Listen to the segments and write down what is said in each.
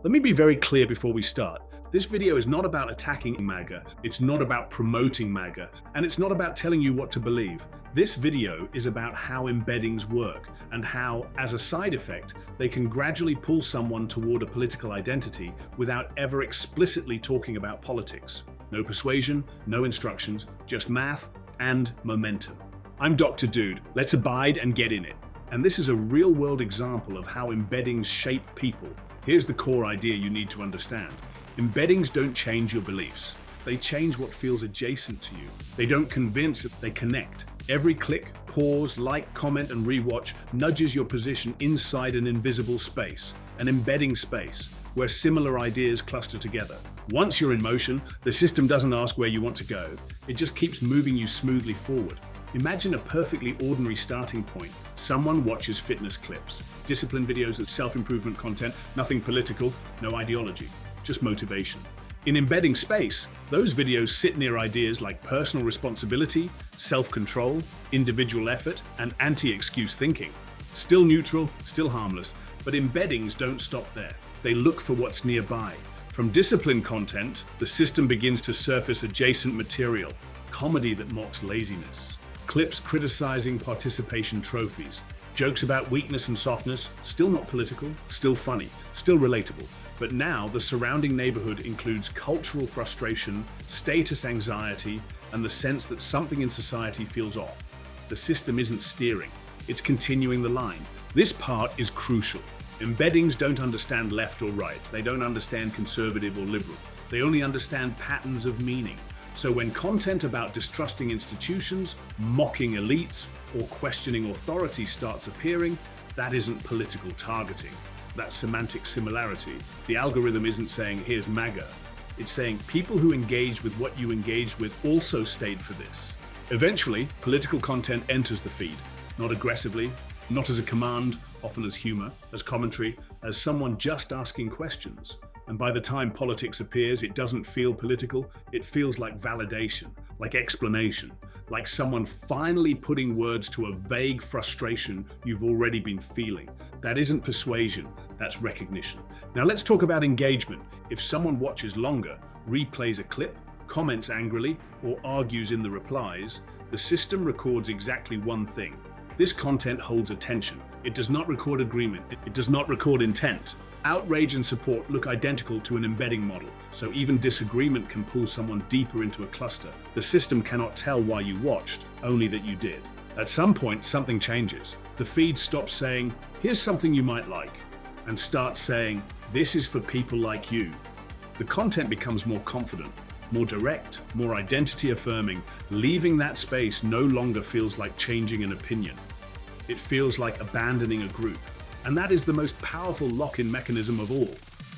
Let me be very clear before we start. This video is not about attacking MAGA, it's not about promoting MAGA, and it's not about telling you what to believe. This video is about how embeddings work and how, as a side effect, they can gradually pull someone toward a political identity without ever explicitly talking about politics. No persuasion, no instructions, just math and momentum. I'm Dr. Dude, let's abide and get in it. And this is a real-world example of how embeddings shape people. Here's the core idea you need to understand. Embeddings don't change your beliefs. They change what feels adjacent to you. They don't convince, they connect. Every click, pause, like, comment, and rewatch nudges your position inside an invisible space, an embedding space, where similar ideas cluster together. Once you're in motion, the system doesn't ask where you want to go. It just keeps moving you smoothly forward. Imagine a perfectly ordinary starting point. Someone watches fitness clips, discipline videos of self-improvement content, nothing political, no ideology, just motivation. In embedding space, those videos sit near ideas like personal responsibility, self-control, individual effort, and anti-excuse thinking. Still neutral, still harmless, but embeddings don't stop there. They look for what's nearby. From discipline content, the system begins to surface adjacent material, comedy that mocks laziness, clips criticizing participation trophies, jokes about weakness and softness, still not political, still funny, still relatable. But now the surrounding neighborhood includes cultural frustration, status anxiety, and the sense that something in society feels off. The system isn't steering, it's continuing the line. This part is crucial. Embeddings don't understand left or right. They don't understand conservative or liberal. They only understand patterns of meaning. So when content about distrusting institutions, mocking elites, or questioning authority starts appearing, that isn't political targeting. That's semantic similarity. The algorithm isn't saying, here's MAGA. It's saying people who engage with what you engaged with also stayed for this. Eventually, political content enters the feed, not aggressively, not as a command, often as humor, as commentary, as someone just asking questions. And by the time politics appears, it doesn't feel political, it feels like validation, like explanation, like someone finally putting words to a vague frustration you've already been feeling. That isn't persuasion, that's recognition. Now let's talk about engagement. If someone watches longer, replays a clip, comments angrily, or argues in the replies, the system records exactly one thing. This content holds attention. It does not record agreement. It does not record intent. Outrage and support look identical to an embedding model, so even disagreement can pull someone deeper into a cluster. The system cannot tell why you watched, only that you did. At some point, something changes. The feed stops saying, here's something you might like, and starts saying, this is for people like you. The content becomes more confident, more direct, more identity affirming. Leaving that space no longer feels like changing an opinion. It feels like abandoning a group. And that is the most powerful lock-in mechanism of all.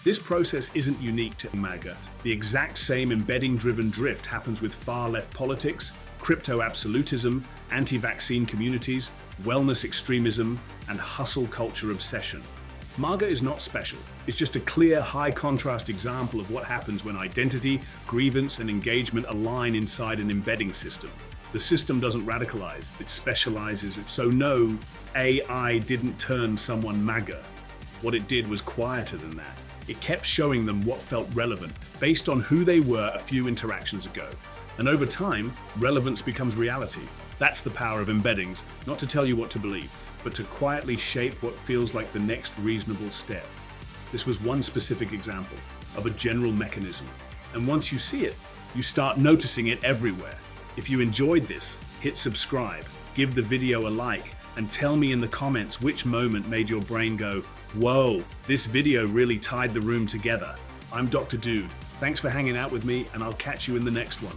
This process isn't unique to MAGA. The exact same embedding-driven drift happens with far-left politics, crypto-absolutism, anti-vaccine communities, wellness extremism, and hustle culture obsession. MAGA is not special. It's just a clear, high-contrast example of what happens when identity, grievance, and engagement align inside an embedding system. The system doesn't radicalize, it specializes. So no, AI didn't turn someone MAGA. What it did was quieter than that. It kept showing them what felt relevant, based on who they were a few interactions ago. And over time, relevance becomes reality. That's the power of embeddings, not to tell you what to believe, but to quietly shape what feels like the next reasonable step. This was one specific example of a general mechanism. And once you see it, you start noticing it everywhere. If you enjoyed this, hit subscribe, give the video a like, and tell me in the comments which moment made your brain go, whoa, this video really tied the room together. I'm Dr. Dude. Thanks for hanging out with me, and I'll catch you in the next one.